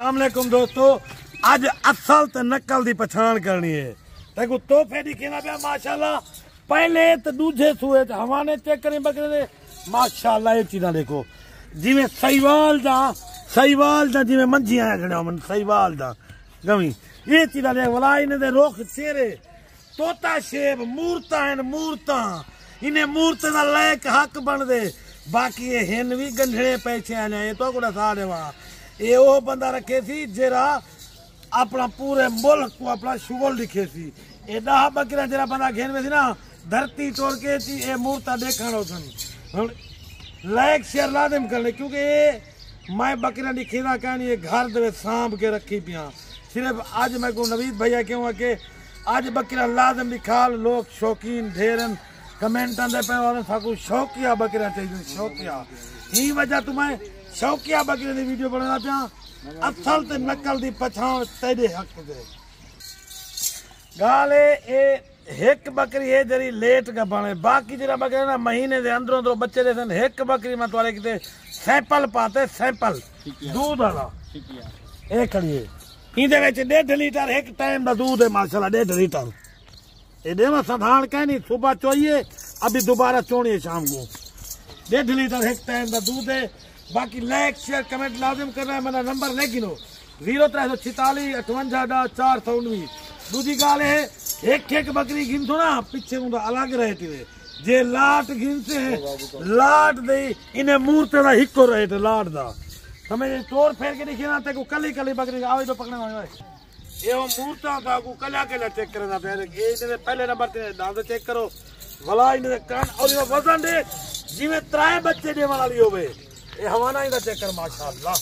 अस्सलामुअलैकुम दोस्तों, अज असल ते नकल दी पछाण करनी है। देखो तोहफे दिखेना पिया माशाल्लाह। पहले तो दूजे सूए हवाने चेक करें बकरे दे माशाल्लाह। ये चीज़ा देखो जिमें सहीवाल दा जिमें मंझियां खड़े मन सहीवाल दा गवी ये चीज़ा देख वला इन्हें दे रुख चेहरे तोता शेब मूरता मूरता इन्हें मूरत का लायक हक बन दे। बाकी ये हिन भी गंढड़े पैसे आने ये तो कुड़ा सा देवा ये वो बंदा रखे सी जरा अपना पूरे मुल्क को अपना शुगल लिखे सी। ये 10 बकरियां जरा बंदा घेन में सी ना धरती तोड़ के थी ये मूर्ता देखा सन लायक शेयर लादिम कर ले क्योंकि ये मैं बकरियां की खीरा कहनी ये घर दे सांभ के रखी पिया। सिर्फ आज मैं को नवीद भैया क्यों है कि आज बकरियां लादिम दिखाल लोग शौकीन ढेरन कमेंट आंदे पे वाले साकू शौकिया बकरियां चाहिए शौकिया ही वजह तुम्हें शौकिया बकरी की वीडियो बनाना पिया। असल ते नकल दी पछाण तेरे हक दे गाले ए एक बकरी है जरी लेट का बने बाकी जरा बकरी ना महीने दे अंदरों अंदरों बच्चे दे सन एक बकरी में तुआरे किते सैंपल पाते सैंपल दूध वाला ए खड़िए इदे विच 1.5 लीटर एक टाइम दा दूध है माशाल्लाह 1.5 लीटर ए देवा साधारण कहनी सुबह चोइए अभी दोबारा चोनी है शाम को 1.5 लीटर एक टाइम दा दूध है। बाकी लाइक शेयर कमेंट लाजिम करना है। मेरा नंबर ले गिनो 0346 58 419। दूसरी गाल है एक बकरी गिनसो ना पिछे अलग रहे थे जे लाट गिनसे है लाट दे इन्हें मूर्ते दा हिको रहे थे लाट दा समझ तोड़ फेर के दिखे ना ते को कली बकरी आवे तो पकड़ना होए ये मूर्ता था को कला चेक करना पहले ये पहले नंबर ते दांत चेक करो भला इन्हें कान और ये वजन दे जिवें 3 बच्चे दे वाली होवे ये हवाना ही चेक कर माशाल्लाह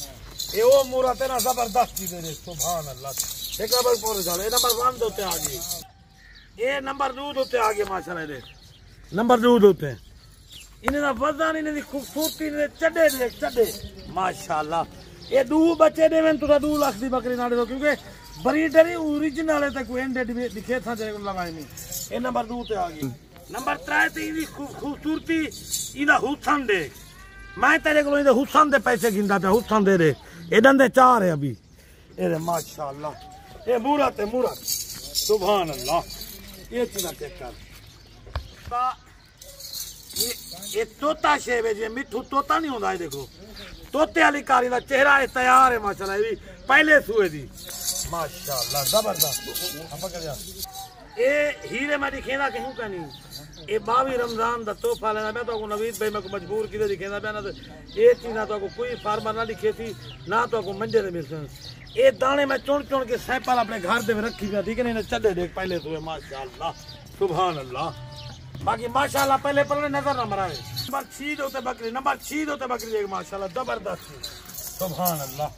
ये वो मूरा तेरा जबरदस्त चीज है सुभान अल्लाह। एक नंबर पर जाले ये नंबर 1 होते आगे ये नंबर 2 होते आगे माशाल्लाह दे नंबर 2 होते इन्हें दा वजन इन्हें दी खूबसूरती ने चढ़े माशाल्लाह। ये 2 बच्चे देवें तो 2 लाख दी बकरी ना दे क्योंकि ब्रीडर ओरिजिनल है तक एंड दिखे था जे लगाई नहीं ये नंबर 2 ते आगे। नंबर 3 ते इदी खूबसूरती इदा हुसन दे मैं तेरे को इधर हुसन दे पैसे गिनता था हुसन दे रे ये दंदे 4 है अभी ये माशाल्लाह ये मूरत सुभान अल्लाह। ये चीज़ चेक कर ये तोता शेब है जी मिठू तोता नहीं होता है देखो तोते वाली कारी का चेहरा है तैयार है माशाल्लाह ये पहले सुए दी माशाल्लाह जबरदस्त। ये हीरे में दिखेना कहूँ का नहीं ये 22 रमजान का तोहफा लेना मैं तो नवीद भाई मैं को मजबूर किधर दिखेना पे ना तो ये चीज़ तो कोई फार्मर ना लिखे थी ना तो मंजे ने मिलते ये दाने में चुन के सैंपल अपने घर में रखी गया ठीक है नहीं चढ़े देख पहले सुबह माशाल्लाह सुभान अल्लाह। बाकी माशाल्लाह पहले नजर ना मराए नंबर 6 होते बकरी देख माशाल्लाह जबरदस्त सुभान अल्लाह।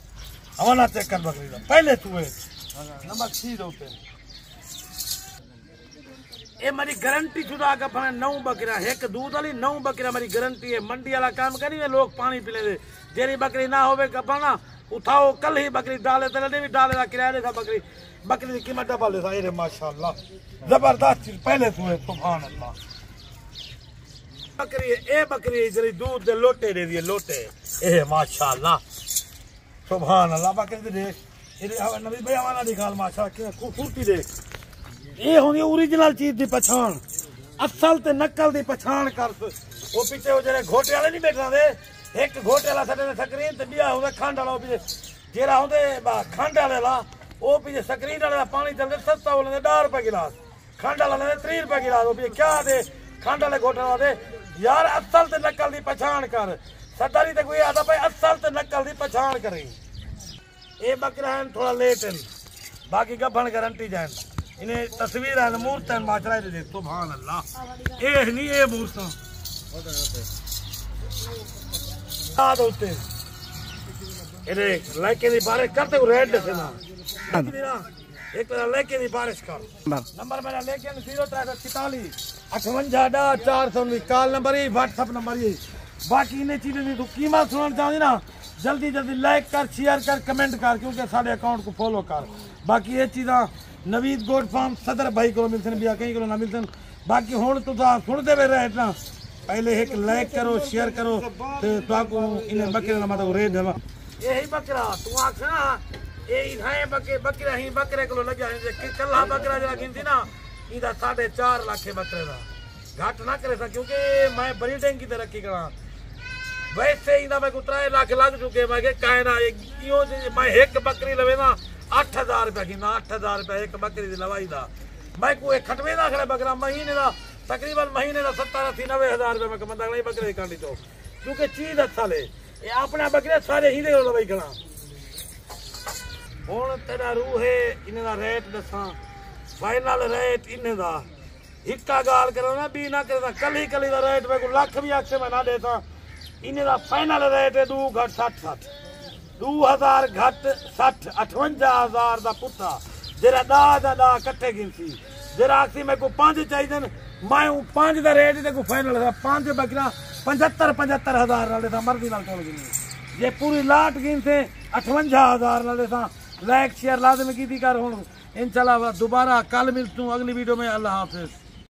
हवाला चेक कर बकरी पहले सुबह नंबर 6 होते ये मेरी गारंटी शुदा का 9 बकरियां एक दूध वाली 9 बकरियां मेरी गारंटी है। मंडी वाला काम करी लोग पानी पी लेते जेरी बकरी ना होवे कपना उठाओ कल ही बकरी डाले तेरे भी डाले किराया था बकरी की कीमत डबल लेता ये माशाल्लाह जबरदस्त चीज पहले सुबह सुभान अल्लाह। बकरी जरी दूध दे लोटे दे दिए लोटे ए माशाल्लाह सुभान अल्लाह। बकरी देख नबी भैया वाला दिखाल माशाल्लाह खूबसूरती देख ये होंगी ओरिजिनल चीज की पछाण असल ते नकल की पछाण कर वो पीछे वो जरे घोटे वाले नहीं बैठा दे एक घोटे वाला सटे स्क्रीन ते बिया होवे खंड वाला पीछे जेरा होंदे खंड वाले ला वो पीछे स्क्रीन वाला पानी चलते सस्ता बोले 10 रुपए गिलास खंड वाला ले 3 रुपए गिलास वो पीछे क्या दे खंड वाले घोटे वाला दे यार असल ते नकल की पछाण कर सदारी ते कोई आता भाई असल ते नकल की पछाण करें। ये बकरा है थोड़ा लेट है बाकी गबन गारंटी जाए इन्हें तस्वीर है मूर्त है माशरा दे सुभान अल्लाह। ये नहीं ये मूर्त होते लड़के की बारिश करते रेड से ना एक लड़के की बारिश कर नंबर मेरा लेके 0346 58 419 कॉल नंबर ही व्हाट्सअप नंबर ही। बाकी इन्हें चीजें की तू कीमत सुनना चाहती ना जल्दी लाइक कर शेयर कर कमेंट कर क्योंकि साढ़े अकाउंट को फॉलो कर। बाकी ये चीज़ा नवीद गोट फार्म सदर भाई को मिलते बिया कहीं को ना मिलते बाकी हूँ तो सुनते हुए रहे ना पहले एक लाइक करो शेयर करो तो इन्हें बकरे मतलब रेट देवा यही बकरा तू आख ना ये इधाए बकरा ही बकरे को लग्या है कल्ला बकरा जरा गिनती ना इदा 4.5 लाख बकरे दा घट ना करे सा क्योंकि मैं बड़ी टैंकी ते रखी करा वैसे इदा मैं 3 लाख लग चुके मैं के कहना यो मैं एक बकरी लवे ना 8000 रुपया गिना 8000 रुपया एक बकरी दी लवाई दा मैं कोई खटवे ना खड़े बकरा महीने दा तकरीबन महीने दा 70-80-90 हजार रुपया मैं कमंदा नहीं बकरे कांडी तो क्योंकि चीज अच्छा ले ये अपना बकरे सारे ही दे लवाई करा हुन तेरा रूह है इने दा रेट दसा फाइनल रेट इने दा हिक्का गाल करो ना बी ना करे कली दा रेट मैं को लाख भी आखे मैं ना देता इने दा फाइनल रेट है 2 घट 60 2000 घट 60 58000 दा पुट्ठा जरा दा कट्ठे गिनसी जरा आखसी मैं को 5 चाहिए मैं 5 दा रेट ते को फाइनल है 5 बकरा 75 हजार नाले दा मर्जी नाल तोड़ गिनी ये पूरी लाट गिनसे 58 हजार नाले सा लाइक शेयर लाजमी कीती कर हुन इंशाल्लाह दोबारा कल मिलतू अगली वीडियो में। अल्लाह हाफिज।